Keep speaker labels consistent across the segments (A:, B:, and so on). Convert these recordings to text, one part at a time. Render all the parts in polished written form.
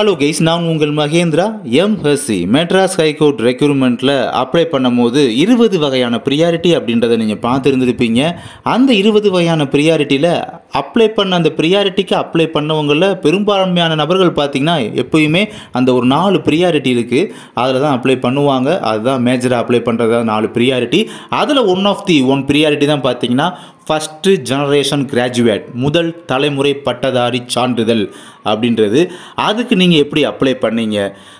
A: Hello guys, நான் உங்கள் Mahendra MSc Madras high court ரெக்ரூட்மெண்ட்டில் அப்ளை பண்ணும்போது 20 வகையான ப்ரியாரிட்டி அப்படின்றத நீங்கள் பார்த்துருந்துருப்பீங்க. அந்த 20 வகையான ப்ரியாரிட்டியில் அப்ளை பண்ண அந்த ப்ரியாரிட்டிக்கு அப்ளை பண்ணவங்களில் பெரும்பான்மையான நபர்கள் பார்த்திங்கன்னா எப்போயுமே அந்த ஒரு 4 ப்ரியாரிட்டி இருக்குது, அதில் தான் அப்ளை பண்ணுவாங்க. அதுதான் மேஜராக அப்ளை பண்ணுறது 4 ப்ரியாரிட்டி. அதில் ஒன் ப்ரியாரிட்டி தான் பார்த்திங்கன்னா ஃபஸ்ட்டு ஜெனரேஷன் கிராஜுவேட், முதல் தலைமுறை பட்டதாரி சான்றிதழ் அப்படின்றது. அதுக்கு நீங்கள் எப்படி அப்ளை பண்ணீங்க,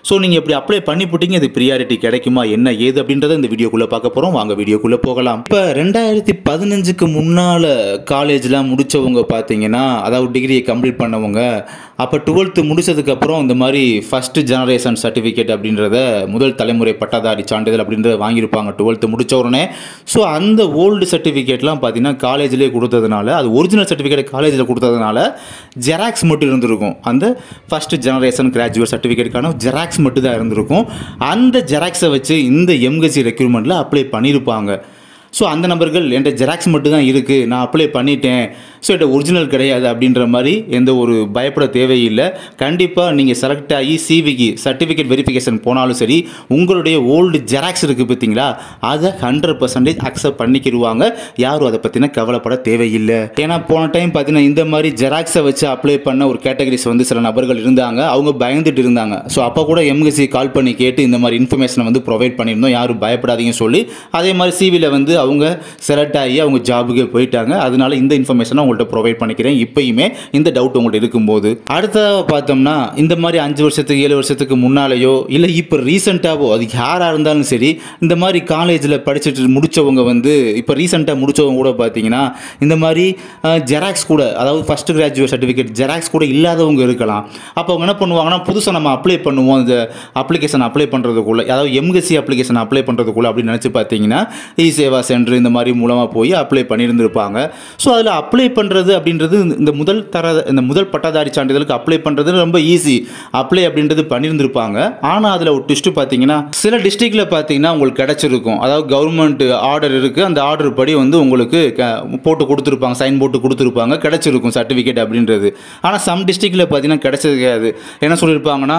A: ஸோ நீங்கள் எப்படி அப்ளை பண்ணி போட்டிங்க, இது ப்ரியாரிட்டி கிடைக்குமா என்ன ஏது அப்படின்றத இந்த வீடியோக்குள்ளே பார்க்க போகிறோம். வாங்க வீடியோக்குள்ளே போகலாம். இப்போ 2015க்கு முன்னால் காலேஜ்லாம் முடித்தவங்க பார்த்தீங்கன்னா, அதாவது டிகிரியை கம்ப்ளீட் பண்ணவங்க, அப்போ 12th முடித்ததுக்கப்புறம் இந்த மாதிரி ஃபஸ்ட்டு ஜெனரேஷன் சர்டிஃபிகேட் அப்படின்றத, முதல் தலைமுறை பட்டதாரி சான்றிதழ் அப்படின்றத வாங்கியிருப்பாங்க 12th முடித்த உடனே. ஸோ அந்த ஓல்டு சர்டிஃபிகேட்லாம் பார்த்தீங்கன்னா காலேஜ்லேயே கொடுத்ததுனால, அது ஒரிஜினல் சர்டிஃபிகேட் காலேஜில் கொடுத்ததுனால ஜெராக்ஸ் மட்டும் இருந்திருக்கும். அந்த ஃபஸ்ட்டு ஜெனரேஷன் கிராஜுவேட் சர்டிஃபிகேட்டுக்கான ஜெராக்ஸ் மட்டும் தான் இருந்திருக்கும். அந்த ஜெராக்ஸை வச்சு இந்த எம்எஸ்சி ரெக்ரூட்மெண்ட்டில் அப்ளை பண்ணியிருப்பாங்க. ஸோ அந்த நபர்கள் என்கிட்ட ஜெராக்ஸ் மட்டும் தான் இருக்குது, நான் அப்ளை பண்ணிட்டேன், ஸோ என்கிட்ட ஒரிஜினல் கிடையாது அப்படின்ற மாதிரி எந்த ஒரு பயப்பட தேவையில்லை. கண்டிப்பாக நீங்கள் செலக்ட் ஆகி சிவிக்கு சர்டிஃபிகேட் வெரிஃபிகேஷன் போனாலும் சரி, உங்களுடைய ஓல்டு ஜெராக்ஸ் இருக்குது பார்த்தீங்களா, அதை 100% அக்செப்ட் பண்ணிக்கிடுவாங்க. யாரும் அதை பற்றின கவலைப்பட தேவையில்லை. ஏன்னா போன டைம் பார்த்தீங்கன்னா இந்த மாதிரி ஜெராக்ஸை வச்சு அப்ளை பண்ண ஒரு கேட்டகரிஸ் வந்து சில நபர்கள் இருந்தாங்க, அவங்க பயந்துட்டு இருந்தாங்க. ஸோ அப்போ கூட எம்எஸ்சி கால் பண்ணி கேட்டு இந்த மாதிரி இன்ஃபர்மேஷனை வந்து ப்ரொவைட் பண்ணியிருந்தோம், யாரும் பயப்படாதீங்கன்னு சொல்லி. அதே மாதிரி சிவியில் வந்து அவங்க செலக்ட் ஆகி அவங்க ஜாபுக்கு போயிட்டாங்க. அதனால இந்த இன்ஃபர்மேஷனை உங்கள்கிட்ட ப்ரொவைட் பண்ணிக்கிறேன். இப்போயுமே இந்த டவுட் உங்கள்கிட்ட இருக்கும்போது. அடுத்ததாக பார்த்தோம்னா, இந்த மாதிரி 5 வருஷத்துக்கு 7 வருஷத்துக்கு முன்னாலேயோ இல்லை இப்போ ரீசெண்டாகவோ, அது யாராக இருந்தாலும் சரி, இந்த மாதிரி காலேஜில் படிச்சுட்டு முடித்தவங்க வந்து இப்போ ரீசெண்டாக முடித்தவங்க கூட பார்த்தீங்கன்னா இந்த மாதிரி ஜெராக்ஸ் கூட, அதாவது ஃபஸ்ட்டு கிராஜுவேட் சர்டிஃபிகேட் ஜெராக்ஸ் கூட இல்லாதவங்க இருக்கலாம். அப்போ அவங்க என்ன பண்ணுவாங்கன்னா, புதுசாக நம்ம அப்ளை பண்ணுவோம், இந்த அப்ளிகேஷன் அப்ளை பண்ணுறதுக்குள்ளே, அதாவது எம்எஸ்சி அப்ளிகேஷன் அப்ளை பண்ணுறதுக்குள்ளே அப்படின்னு நினச்சி பார்த்தீங்கன்னா இ சேவா சென்டர் இந்த மாதிரி மூலமாக போய் அப்ளை பண்ணியிருந்திருப்பாங்க. ஸோ அதில் அப்ளை பண்ணுறது அப்படின்றது இந்த முதல் பட்டதாரி சான்றிதழுக்கு அப்ளை பண்ணுறது ரொம்ப ஈஸி. அப்ளை அப்படின்றது பண்ணியிருந்திருப்பாங்க. ஆனால் அதில் ஒரு ட்விஸ்ட்டு பார்த்தீங்கன்னா, சில டிஸ்ட்ரிக்டில் பார்த்தீங்கன்னா உங்களுக்கு கிடச்சிருக்கும், அதாவது கவர்மெண்ட் ஆர்டர் இருக்குது, அந்த ஆர்டர் படி வந்து உங்களுக்கு போட்டு கொடுத்துருப்பாங்க, சைன் போட்டு கொடுத்துருப்பாங்க, கிடச்சிருக்கும் சர்டிஃபிகேட் அப்படின்றது. ஆனால் சம் டிஸ்ட்ரிக்டில் பார்த்தீங்கன்னா கிடச்சது கிடையாது. என்ன சொல்லியிருப்பாங்கன்னா,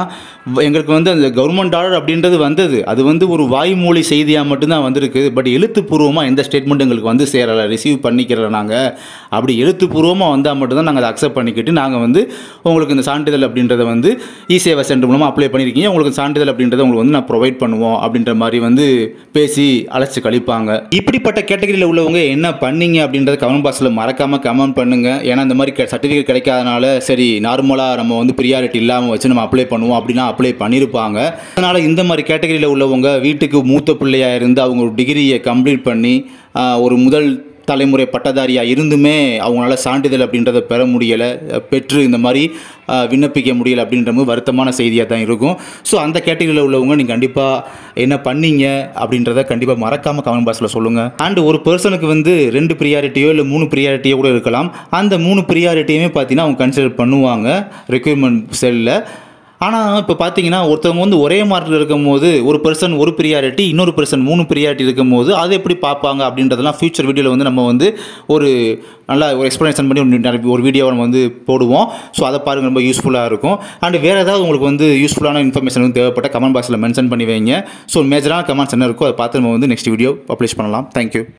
A: எங்களுக்கு வந்து அந்த கவர்மெண்ட் ஆர்டர் அப்படின்றது வந்தது, அது வந்து ஒரு வாய்மொழி செய்தியாக மட்டும்தான் வந்திருக்கு, பட் எழுத்துப்பூர்வமாக எந்த ஸ்டேட்மெண்ட் எங்களுக்கு வந்து சேரலை, ரிசீவ் பண்ணிக்கிறல நாங்கள், அப்படி எழுத்துப்பூர்வமாக வந்தால் மட்டும்தான் நாங்கள் அதை அக்செப்ட் பண்ணிக்கிட்டு நாங்கள் வந்து உங்களுக்கு இந்த சான்றிதழ் அப்படின்றத வந்து இ சேவா சென்டர் மூலமாக அப்ளை பண்ணியிருக்கீங்க, உங்களுக்கு சான்றிதழ் அப்படின்றத உங்களுக்கு வந்து நான் ப்ரொவைட் பண்ணுவோம் அப்படின்ற மாதிரி வந்து பேசி அழைச்சி கழிப்பாங்க. இப்படிப்பட்ட கேட்டகரியில் உள்ளவங்க என்ன பண்ணீங்க அப்படின்றத கமெண்ட் பாக்ஸில் மறக்காமல் கமெண்ட் பண்ணுங்கள். ஏன்னா இந்த மாதிரி சர்டிஃபிகேட் கிடைக்காதனால சரி நார்மலாக நம்ம வந்து ப்ரியாரிட்டி இல்லாமல் வச்சு நம்ம அப்ளை பண்ணுவோம் அப்படின்னா அப்ளை பண்ணியிருப்பாங்க. அதனால் இந்த மாதிரி கேட்டகரியில் உள்ளவங்க வீட்டுக்கு மூத்த பிள்ளையாக இருந்து அவங்க ஒரு டிகிரியை கம்ப்ளீட் பண்ணி ஒரு முதல் தலைமுறை பட்டதாரியாக இருந்துமே அவங்களால சான்றிதழ் அப்படின்றத பெற முடியலை, பெற்று இந்த மாதிரி விண்ணப்பிக்க முடியலை அப்படின்ற மாதிரி வருத்தமான செய்தியாக தான் இருக்கும். ஸோ அந்த கேட்டகரியில் உள்ளவங்க நீங்கள் கண்டிப்பாக என்ன பண்ணீங்க அப்படின்றத கண்டிப்பாக மறக்காமல் கமெண்ட் பாக்ஸில் சொல்லுங்கள். அண்ட் ஒரு பர்சனுக்கு வந்து 2 ப்ரியாரிட்டியோ இல்லை 3 ப்ரியாரிட்டியோ கூட இருக்கலாம். அந்த 3 ப்ரியாரிட்டியுமே பார்த்தீங்கன்னா அவங்க கன்சிடர் பண்ணுவாங்க ரெக்ரூட்மெண்ட் செல்லில். ஆனால் இப்போ பார்த்தீங்கன்னா ஒருத்தவங்க வந்து ஒரே மார்க்கில் இருக்கும்போது ஒரு பர்சன் 1 ப்ரியாரிட்டி, இன்னொரு பர்சன் 3 ப்ரியாரிட்டி இருக்கும்போது அதை எப்படி பார்ப்பாங்க அப்படின்றதெல்லாம் ஃபியூச்சர் வீடியோவில் வந்து நம்ம வந்து ஒரு நல்லா ஒரு எக்ஸ்ப்ளனேஷன் பண்ணி ஒரு வீடியோவை நம்ம வந்து போடுவோம். ஸோ அதை பாருங்கள், ரொம்ப யூஸ்ஃபுல்லாக இருக்கும். அண்ட் வேறு ஏதாவது உங்களுக்கு வந்து யூஸ்ஃபுல்லான இன்ஃபர்மேஷன் வந்து தேவைப்பட்ட கமெண்ட் பாக்ஸில் மென்ஷன் பண்ணி வைங்க. ஸோ மேஜரான கமெண்ட்ஸ் என்ன இருக்கோ அதை பார்த்து நம்ம வந்து நெக்ஸ்ட் வீடியோ பப்ளிஷ் பண்ணலாம். தேங்க்யூ.